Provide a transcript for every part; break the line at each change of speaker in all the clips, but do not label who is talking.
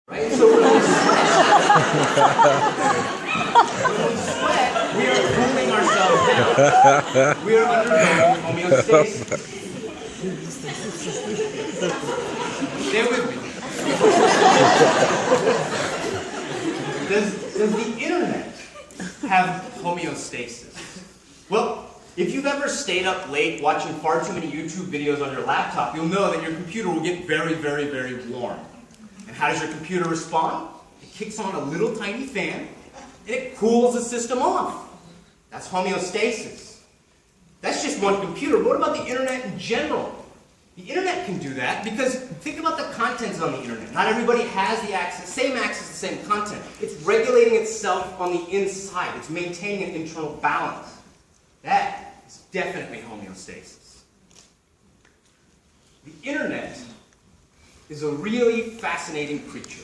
Right? So when we sweat, we are cooling ourselves down. We are undergoing homeostasis. Stay with me. Does the internet have homeostasis? Well, if you've ever stayed up late watching far too many YouTube videos on your laptop, you'll know that your computer will get very, very, very warm. And how does your computer respond? It kicks on a little tiny fan, and it cools the system off. That's homeostasis. That's just one computer. But what about the internet in general? The internet can do that because think about the contents on the internet. Not everybody has the same access to the same content. It's regulating itself on the inside. It's maintaining an internal balance. That is definitely homeostasis. The internet is a really fascinating creature.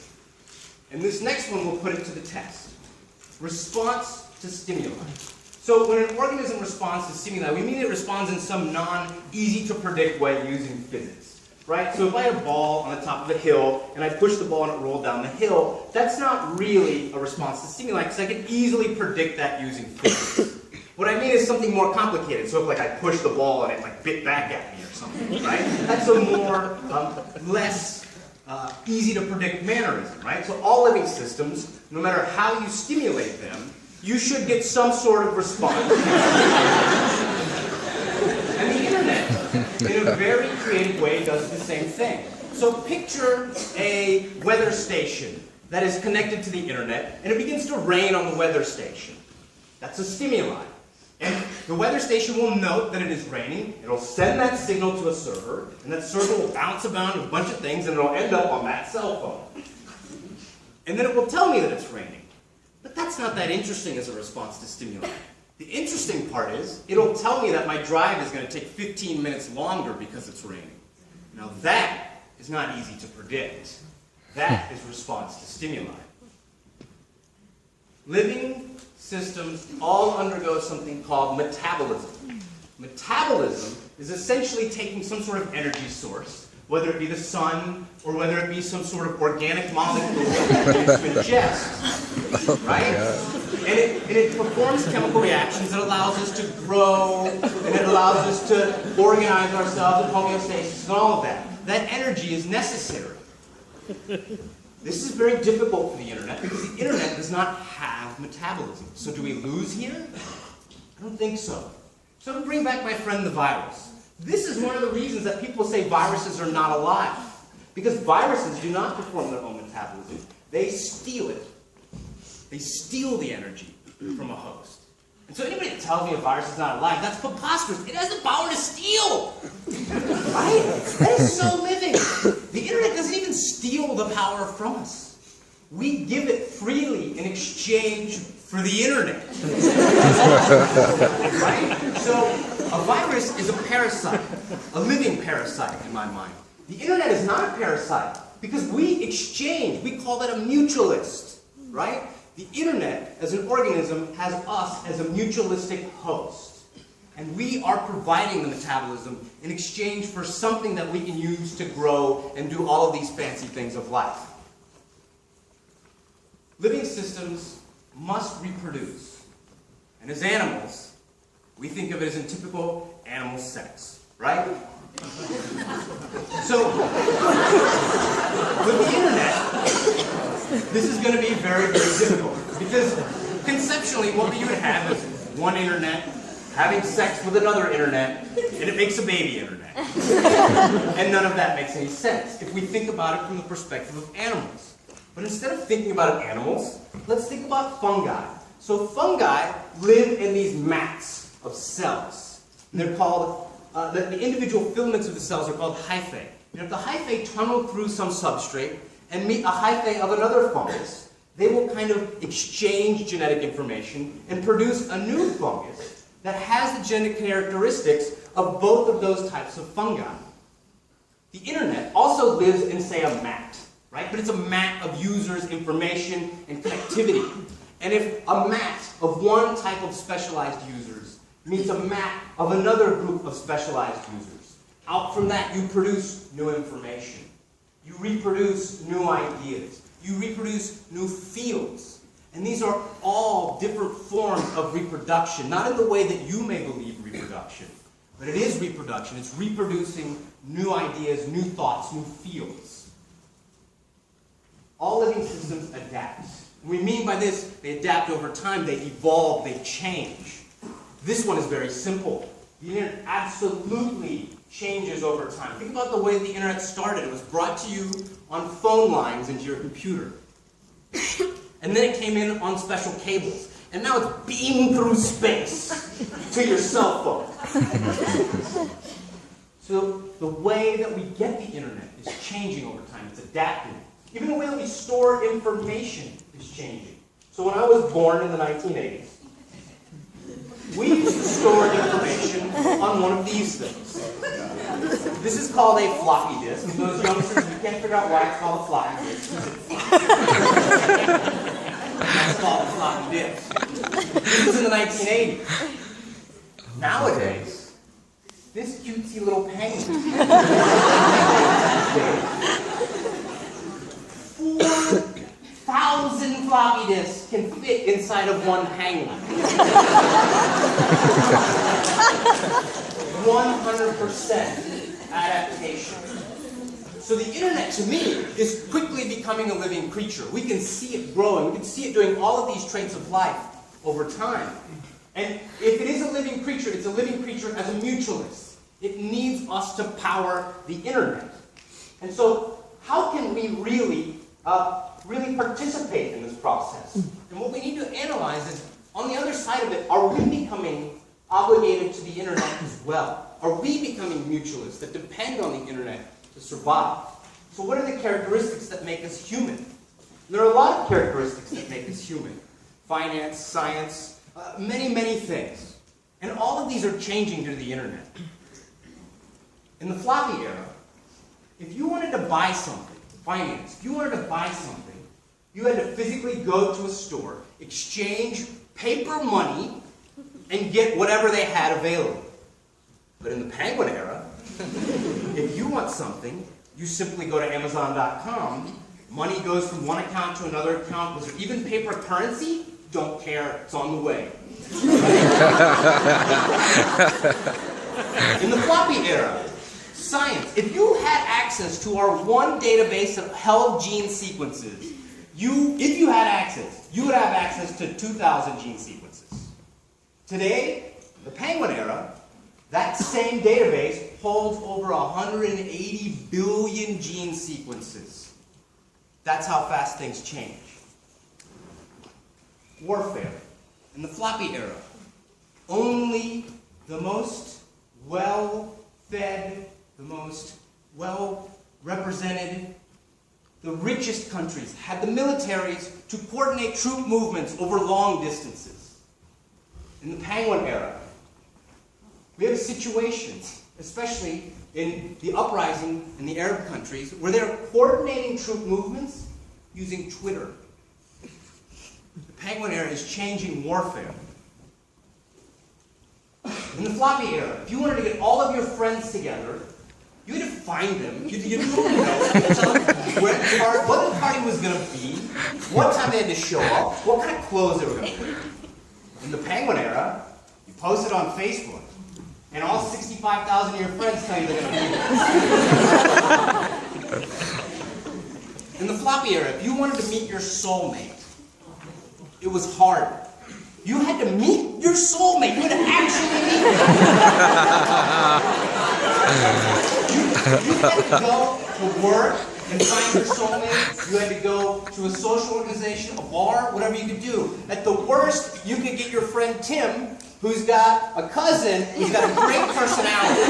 And this next one will put it to the test. Response to stimuli. So when an organism responds to stimuli, we mean it responds in some non-easy-to-predict way using physics. Right? So if I had a ball on the top of a hill, and I push the ball and it rolled down the hill, that's not really a response to stimuli, because I can easily predict that using physics. What I mean is something more complicated. So if I push the ball and it bit back at me or something, right? That's a more, less easy to predict mannerism, right? So all living systems, no matter how you stimulate them, you should get some sort of response. And the internet, in a very creative way, does the same thing. So picture a weather station that is connected to the internet, and it begins to rain on the weather station. That's a stimuli. And the weather station will note that it is raining, it'll send that signal to a server, and that server will bounce around a bunch of things, and it'll end up on that cell phone. And then it will tell me that it's raining. But that's not that interesting as a response to stimuli. The interesting part is, it'll tell me that my drive is going to take 15 minutes longer because it's raining. Now that is not easy to predict. That is response to stimuli. Living systems all undergo something called metabolism. Metabolism is essentially taking some sort of energy source, whether it be the sun or whether it be some sort of organic molecule that we use to ingest, right? And it performs chemical reactions that allows us to grow, and it allows us to organize ourselves in homeostasis and all of that. That energy is necessary. This is very difficult for the internet because the internet does not have metabolism. So do we lose here? I don't think so. So to bring back my friend the virus. This is one of the reasons that people say viruses are not alive. Because viruses do not perform their own metabolism. They steal it. They steal the energy from a host. And so anybody that tells me a virus is not alive, that's preposterous. It has the power to steal. Right? That is so living. The internet doesn't even steal the power from us. We give it freely in exchange for the internet. Right? So a virus is a parasite, a living parasite in my mind. The internet is not a parasite because we exchange. We call that a mutualist. Right? The internet, as an organism, has us as a mutualistic host. And we are providing the metabolism in exchange for something that we can use to grow and do all of these fancy things of life. Living systems must reproduce. And as animals, we think of it as in typical animal sex, right? So, with the internet, this is going to be very, very difficult. Because conceptually, what you would have is one internet having sex with another internet, and it makes a baby internet. And none of that makes any sense if we think about it from the perspective of animals. But instead of thinking about animals, let's think about fungi. So fungi live in these mats of cells. And they're called, the individual filaments of the cells are called hyphae. And if the hyphae tunnel through some substrate and meet a hyphae of another fungus, they will kind of exchange genetic information and produce a new fungus that has the genetic characteristics of both of those types of fungi. The internet also lives in, say, a mat, right? But it's a mat of users, information, and connectivity. And if a mat of one type of specialized users meets a mat of another group of specialized users, out from that you produce new information. You reproduce new ideas. you reproduce new fields. And these are all different forms of reproduction, not in the way that you may believe reproduction, but it is reproduction. It's reproducing new ideas, new thoughts, new fields. All living systems adapt. And we mean by this, they adapt over time, they evolve, they change. This one is very simple. The internet absolutely changes over time. Think about the way the internet started. It was brought to you on phone lines into your computer. And then it came in on special cables. And now it's beamed through space to your cell phone. So the way that we get the internet is changing over time. It's adapting. Even the way that we store information is changing. So when I was born in the 1980s, we used to store information on one of these things. This is called a floppy disk. And those youngsters, you can't figure out why it's called a floppy disk. That's called a floppy disk. This was in the 1980s. Nowadays, this cutesy little penguin 4,000 floppy disks can fit inside of one penguin. 100% adaptation. So the internet, to me, is quickly becoming a living creature. We can see it growing. We can see it doing all of these traits of life over time. And if it is a living creature, it's a living creature as a mutualist. It needs us to power the internet. And so how can we really participate in this process? And what we need to analyze is, on the other side of it, are we becoming obligated to the internet as well? Are we becoming mutualists that depend on the internet to survive? So what are the characteristics that make us human? There are a lot of characteristics that make us human. Finance, science, many, many things. And all of these are changing due to the internet. In the floppy era, if you wanted to buy something, finance, if you wanted to buy something, you had to physically go to a store, exchange paper money, and get whatever they had available. But in the penguin era, if you want something, you simply go to Amazon.com, money goes from one account to another account. Was there even paper currency? Don't care, it's on the way. In the floppy era, science. If you had access to our one database of held gene sequences, if you had access, you would have access to 2,000 gene sequences. Today, the penguin era, that same database holds over 180 billion gene sequences. That's how fast things change. Warfare. In the floppy era, only the most well-fed, the most well-represented, the richest countries had the militaries to coordinate troop movements over long distances. In the penguin era, we have a situation, especially in the uprising in the Arab countries, where they're coordinating troop movements using Twitter. The penguin era is changing warfare. In the floppy era, if you wanted to get all of your friends together, you had to find them. You didn't know what the party was going to be, what time they had to show up, what kind of clothes they were going to wear. In the penguin era, you post it on Facebook, and all 65,000 of your friends tell you they're going to be there. In the floppy era, if you wanted to meet your soulmate, it was hard. You had to meet your soulmate. You had to actually meet them. You had to go to work and find your soulmate. You had to go to a social organization, a bar, whatever you could do. At the worst, you could get your friend Tim, who's got a cousin who's got a great personality.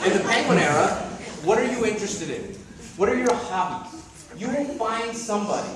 In the penguin era, what are you interested in? What are your hobbies? You will find somebody